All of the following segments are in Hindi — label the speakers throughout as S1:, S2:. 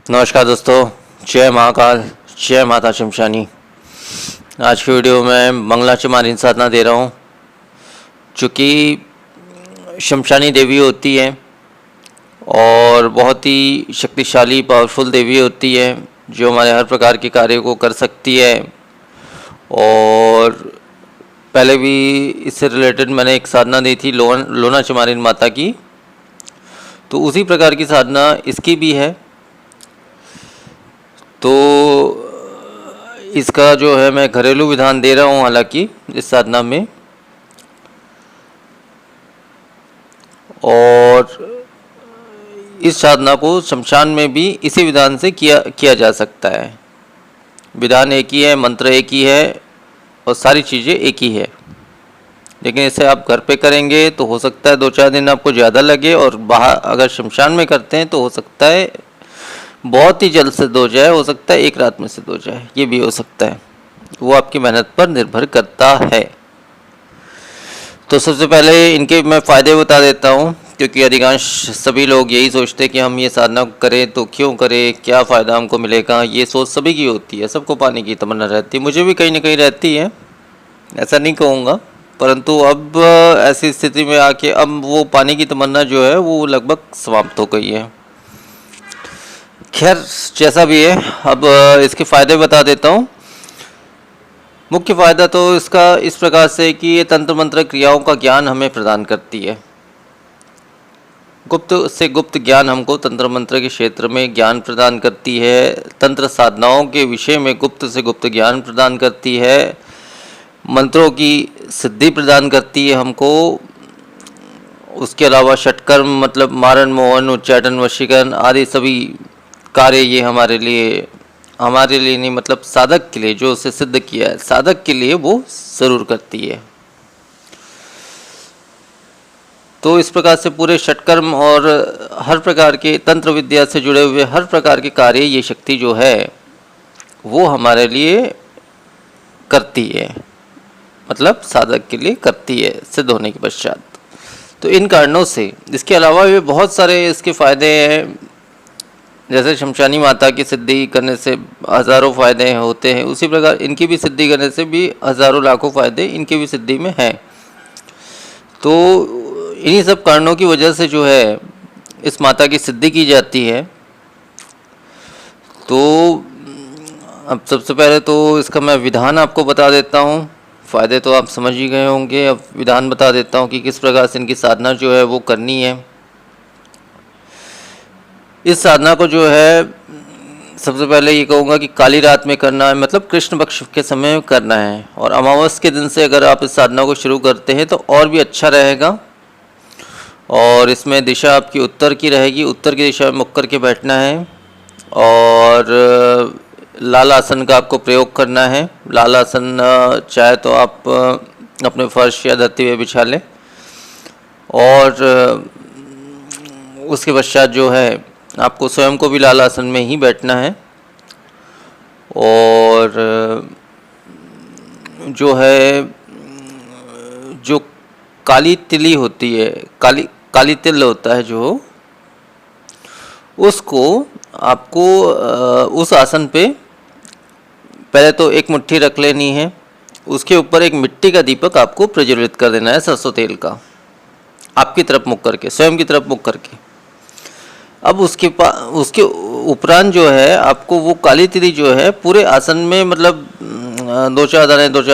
S1: नमस्कार दोस्तों, जय महाकाल, जय माता शमशानी। आज की वीडियो में मंगला चमारी साधना दे रहा हूँ, जो कि शमशानी देवी होती है और बहुत ही शक्तिशाली पावरफुल देवी होती है, जो हमारे हर प्रकार के कार्य को कर सकती है। और पहले भी इससे रिलेटेड मैंने एक साधना दी थी लोना चमारी माता की, तो उसी प्रकार की साधना इसकी भी है। तो इसका जो है मैं घरेलू विधान दे रहा हूँ, हालांकि इस साधना में, और इस साधना को शमशान में भी इसी विधान से किया जा सकता है। विधान एक ही है, मंत्र एक ही है और सारी चीज़ें एक ही है। लेकिन इसे आप घर पे करेंगे तो हो सकता है 2-4 दिन आपको ज़्यादा लगे, और बाहर अगर शमशान में करते हैं तो हो सकता है बहुत ही जल्द सिद्ध हो जाए, हो सकता है एक रात में सिद्ध हो जाए, ये भी हो सकता है। वो आपकी मेहनत पर निर्भर करता है। तो सबसे पहले इनके मैं फ़ायदे बता देता हूँ, क्योंकि अधिकांश सभी लोग यही सोचते हैं कि हम ये साधना करें तो क्यों करें, क्या फ़ायदा हमको मिलेगा। ये सोच सभी की होती है, सबको पाने की तमन्ना रहती है, मुझे भी कहीं ना कहीं रहती है, ऐसा नहीं कहूँगा। परंतु अब ऐसी स्थिति में आके अब वो पाने की तमन्ना जो है वो लगभग समाप्त हो गई है। खैर, जैसा भी है, अब इसके फ़ायदे बता देता हूँ। मुख्य फ़ायदा तो इसका इस प्रकार से कि ये तंत्र मंत्र क्रियाओं का ज्ञान हमें प्रदान करती है। गुप्त से गुप्त ज्ञान हमको तंत्र मंत्र के क्षेत्र में ज्ञान प्रदान करती है। तंत्र साधनाओं के विषय में गुप्त से गुप्त ज्ञान प्रदान करती है। मंत्रों की सिद्धि प्रदान करती है हमको। उसके अलावा षटकर्म मतलब मारण, मोहन, उच्चाटन, वशीकरण आदि सभी कार्य ये हमारे लिए नहीं, मतलब साधक के लिए, जो उसे सिद्ध किया है साधक के लिए, वो जरूर करती है। तो इस प्रकार से पूरे षटकर्म और हर प्रकार के तंत्र विद्या से जुड़े हुए हर प्रकार के कार्य ये शक्ति जो है वो हमारे लिए करती है, मतलब साधक के लिए करती है सिद्ध होने के पश्चात। तो इन कारणों से, इसके अलावा भी बहुत सारे इसके फ़ायदे हैं। जैसे शमशानी माता की सिद्धि करने से हज़ारों फ़ायदे होते हैं, उसी प्रकार इनकी भी सिद्धि करने से भी हज़ारों लाखों फ़ायदे इनकी भी सिद्धि में हैं। तो इन्हीं सब कारणों की वजह से जो है इस माता की सिद्धि की जाती है। तो अब सबसे पहले तो इसका मैं विधान आपको बता देता हूँ। फ़ायदे तो आप समझ ही गए होंगे, अब विधान बता देता हूँ कि किस प्रकार से इनकी साधना जो है वो करनी है। इस साधना को जो है सबसे पहले ये कहूँगा कि काली रात में करना है, मतलब कृष्ण पक्ष के समय में करना है। और अमावस के दिन से अगर आप इस साधना को शुरू करते हैं तो और भी अच्छा रहेगा। और इसमें दिशा आपकी उत्तर की रहेगी, उत्तर की दिशा में मुख करके बैठना है। और लाल आसन का आपको प्रयोग करना है। लाल आसन चाहे तो आप अपने फर्श या धरती पे बिछा लें। और उसके पश्चात जो है आपको स्वयं को भी लाल आसन में ही बैठना है। और जो है, जो काली तिली होती है, काली तिल होता है जो, उसको आपको उस आसन पे पहले तो एक मुट्ठी रख लेनी है। उसके ऊपर एक मिट्टी का दीपक आपको प्रज्वलित कर देना है, सरसों तेल का, आपकी तरफ मुख करके, स्वयं की तरफ मुख करके। अब उसके उपरांत जो है आपको वो काली तिली जो है पूरे आसन में, मतलब 2-4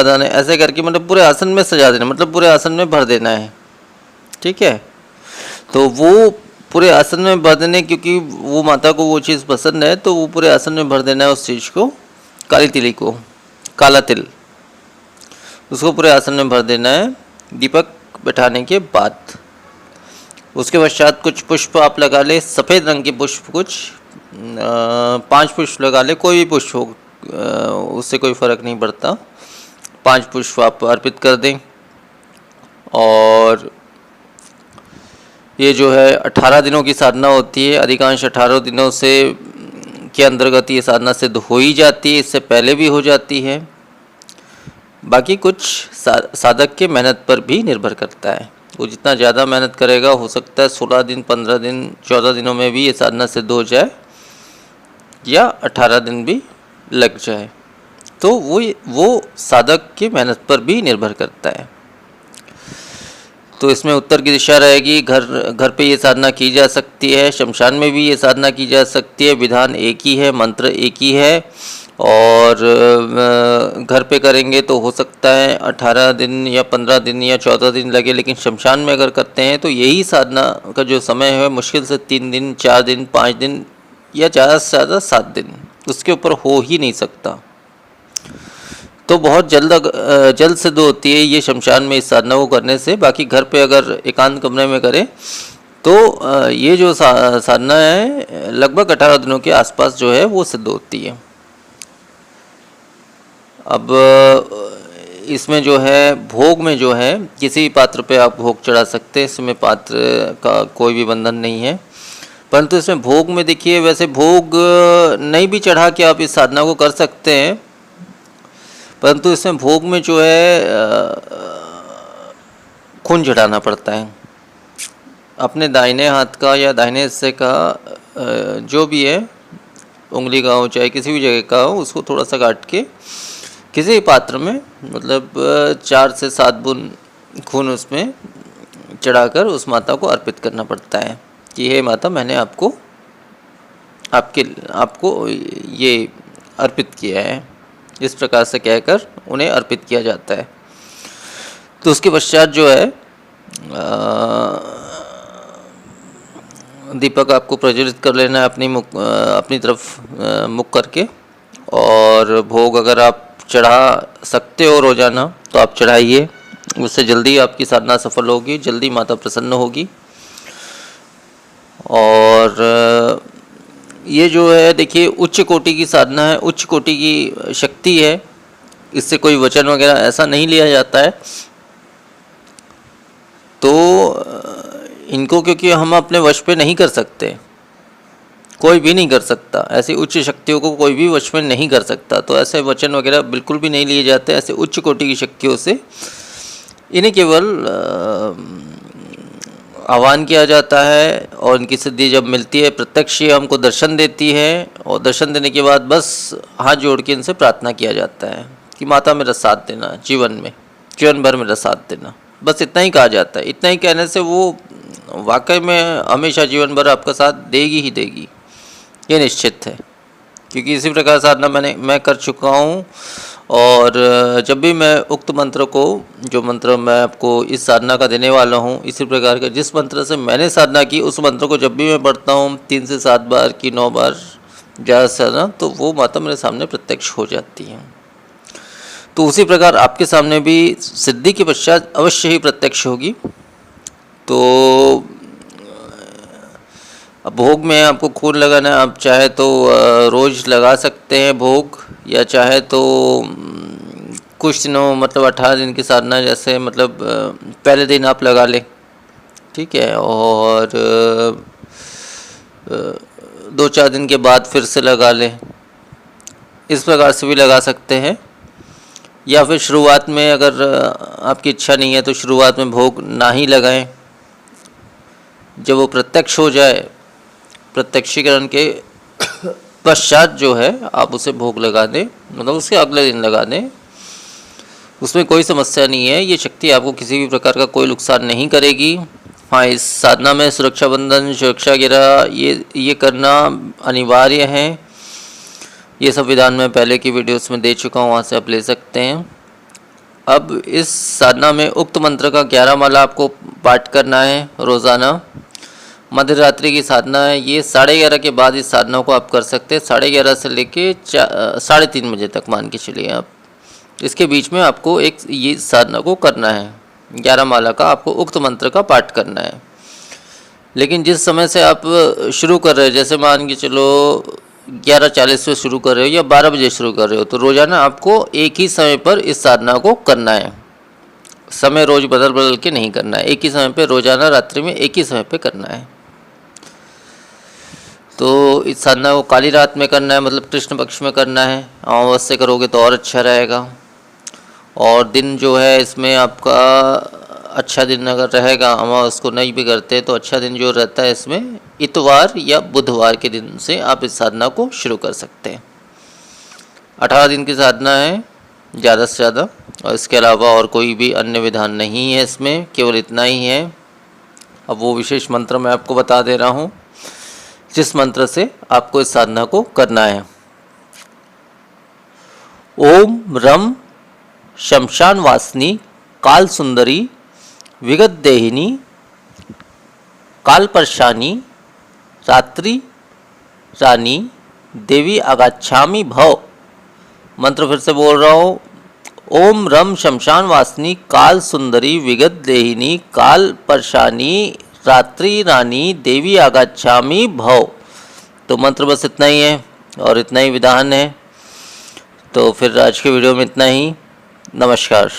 S1: दाने ऐसे करके, मतलब पूरे आसन में सजा देना, मतलब पूरे आसन में भर देना है। ठीक है, तो वो पूरे आसन में भर देने, क्योंकि वो माता को वो चीज़ पसंद है, तो वो पूरे आसन में भर देना है उस चीज़ को, काली तिली को, काला तिल, उसको पूरे आसन में भर देना है दीपक बैठाने के बाद। उसके पश्चात कुछ पुष्प आप लगा ले, सफ़ेद रंग के पुष्प, कुछ 5 पुष्प लगा ले, कोई भी पुष्प हो, उससे कोई फ़र्क नहीं पड़ता। 5 पुष्प आप अर्पित कर दें। और ये जो है 18 दिनों की साधना होती है। अधिकांश 18 दिनों से के अंतर्गत ये साधना सिद्ध हो ही जाती है, इससे पहले भी हो जाती है। बाकी कुछ साधक के मेहनत पर भी निर्भर करता है। वो जितना ज़्यादा मेहनत करेगा, हो सकता है 16 दिन, 15 दिन, 14 दिनों में भी ये साधना सिद्ध हो जाए। या 18 दिन भी लग जाए। तो वो साधक की मेहनत पर भी निर्भर करता है। तो इसमें उत्तर की दिशा रहेगी, घर पे ये साधना की जा सकती है, शमशान में भी ये साधना की जा सकती है। विधान एक ही है, मंत्र एक ही है, और घर पे करेंगे तो हो सकता है 18 दिन या 15 दिन या 14 दिन लगे, लेकिन शमशान में अगर करते हैं तो यही साधना का जो समय है मुश्किल से 3 दिन, 4 दिन, 5 दिन या ज़्यादा से ज़्यादा 7 दिन, उसके ऊपर हो ही नहीं सकता। तो बहुत जल्द सिद्ध होती है ये शमशान में इस साधना को करने से। बाकी घर पे अगर एकांत कमरे में करें तो ये जो साधना है लगभग 18 दिनों के आसपास जो है वो सिद्ध होती है। अब इसमें जो है भोग में जो है किसी पात्र पे आप भोग चढ़ा सकते हैं, इसमें पात्र का कोई भी बंधन नहीं है। परंतु इसमें भोग में देखिए, वैसे भोग नहीं भी चढ़ा के आप इस साधना को कर सकते हैं, परंतु इसमें भोग में जो है खून चढ़ाना पड़ता है। अपने दाहिने हाथ का या दाहिने हिस्से का जो भी है, उंगली का हो चाहे किसी भी जगह का हो, उसको थोड़ा सा काट के किसी पात्र में मतलब 4 से 7 बूंद खून उसमें चढ़ाकर उस माता को अर्पित करना पड़ता है कि हे माता, मैंने आपको ये अर्पित किया है। इस प्रकार से कहकर उन्हें अर्पित किया जाता है। तो उसके पश्चात जो है दीपक आपको प्रज्वलित कर लेना है अपनी तरफ मुख करके, और भोग अगर आप चढ़ा सकते हो रोजाना तो आप चढ़ाइए, उससे जल्दी आपकी साधना सफल होगी, जल्दी माता प्रसन्न होगी। और ये जो है देखिए उच्च कोटि की साधना है, उच्च कोटि की शक्ति है, इससे कोई वचन वगैरह ऐसा नहीं लिया जाता है। तो इनको क्योंकि हम अपने वश पे नहीं कर सकते, कोई भी नहीं कर सकता, ऐसी उच्च शक्तियों को कोई भी वश में नहीं कर सकता, तो ऐसे वचन वगैरह बिल्कुल भी नहीं लिए जाते। ऐसे उच्च कोटि की शक्तियों से इन्हें केवल आह्वान किया जाता है, और इनकी सिद्धि जब मिलती है प्रत्यक्ष ही हमको दर्शन देती है, और दर्शन देने के बाद बस हाथ जोड़ के इनसे प्रार्थना किया जाता है कि माता मेरा साथ देना, जीवन भर मेरा साथ देना, बस इतना ही कहा जाता है। इतना ही कहने से वो वाकई में हमेशा जीवन भर आपका साथ देगी ही देगी, ये निश्चित है। क्योंकि इसी प्रकार साधना मैं कर चुका हूँ, और जब भी मैं उक्त मंत्र को, जो मंत्र मैं आपको इस साधना का देने वाला हूँ, इसी प्रकार का जिस मंत्र से मैंने साधना की, उस मंत्र को जब भी मैं पढ़ता हूँ 3 से 7 बार की 9 बार ज़्यादा से ज़्यादा, तो वो माता मेरे सामने प्रत्यक्ष हो जाती है। तो उसी प्रकार आपके सामने भी सिद्धि के पश्चात अवश्य ही प्रत्यक्ष होगी। तो अब भोग में आपको खून लगाना है, आप चाहे तो रोज़ लगा सकते हैं भोग, या चाहे तो कुछ दिनों मतलब 18 दिन की साधना, जैसे मतलब पहले दिन आप लगा लें, ठीक है, और 2-4 दिन के बाद फिर से लगा लें, इस प्रकार से भी लगा सकते हैं। या फिर शुरुआत में अगर आपकी इच्छा नहीं है तो शुरुआत में भोग ना ही लगाएं, जब वो प्रत्यक्ष हो जाए, प्रत्यक्षीकरण के पश्चात जो है आप उसे भोग लगा दें, मतलब उसके अगले दिन लगा दें, उसमें कोई समस्या नहीं है। ये शक्ति आपको किसी भी प्रकार का कोई नुकसान नहीं करेगी। हाँ, इस साधना में सुरक्षा बंधन, सुरक्षा गिरा ये करना अनिवार्य है। ये सब विधान मैं पहले की वीडियोस में दे चुका हूँ, वहाँ से आप ले सकते हैं। अब इस साधना में उक्त मंत्र का 11 माला आपको पाठ करना है रोज़ाना। मध्य रात्रि की साधना है, ये 11:30 के बाद इस साधना को आप कर सकते हैं। 11:30 से लेके 3:30 बजे तक मान के चलिए आप, इसके बीच में आपको ये साधना को करना है। 11 माला का आपको उक्त मंत्र का पाठ करना है। लेकिन जिस समय से आप शुरू कर रहे हो, जैसे मान के चलो 11:40 से शुरू कर रहे हो या 12 बजे शुरू कर रहे हो, तो रोज़ाना आपको एक ही समय पर इस साधना को करना है। समय रोज़ बदल के नहीं करना है, एक ही समय पे रोज़ाना रात्रि में एक ही समय पे करना है। तो इस साधना को काली रात में करना है, मतलब कृष्ण पक्ष में करना है। अमावस से करोगे तो और अच्छा रहेगा। और दिन जो है इसमें आपका अच्छा दिन अगर रहेगा, अमावस को नहीं भी करते तो अच्छा दिन जो रहता है इसमें इतवार या बुधवार के दिन से आप इस साधना को शुरू कर सकते हैं। 18 दिन की साधना है ज़्यादा से ज़्यादा, और इसके अलावा और कोई भी अन्य विधान नहीं है इसमें, केवल इतना ही है। अब वो विशेष मंत्र मैं आपको बता दे रहा हूँ जिस मंत्र से आपको इस साधना को करना है। ओम रम शमशान वासिनी काल सुंदरी विगत देहिनी काल परशानी रात्रि रानी देवी आगाच्छामि भव। मंत्र फिर से बोल रहा हूँ। ओम रम शमशान वासिनी काल सुंदरी विगत देहिनी काल परशानी रात्रि रानी देवी आगाच्छामि भव। तो मंत्र बस इतना ही है और इतना ही विधान है। तो फिर आज के वीडियो में इतना ही। नमस्कार।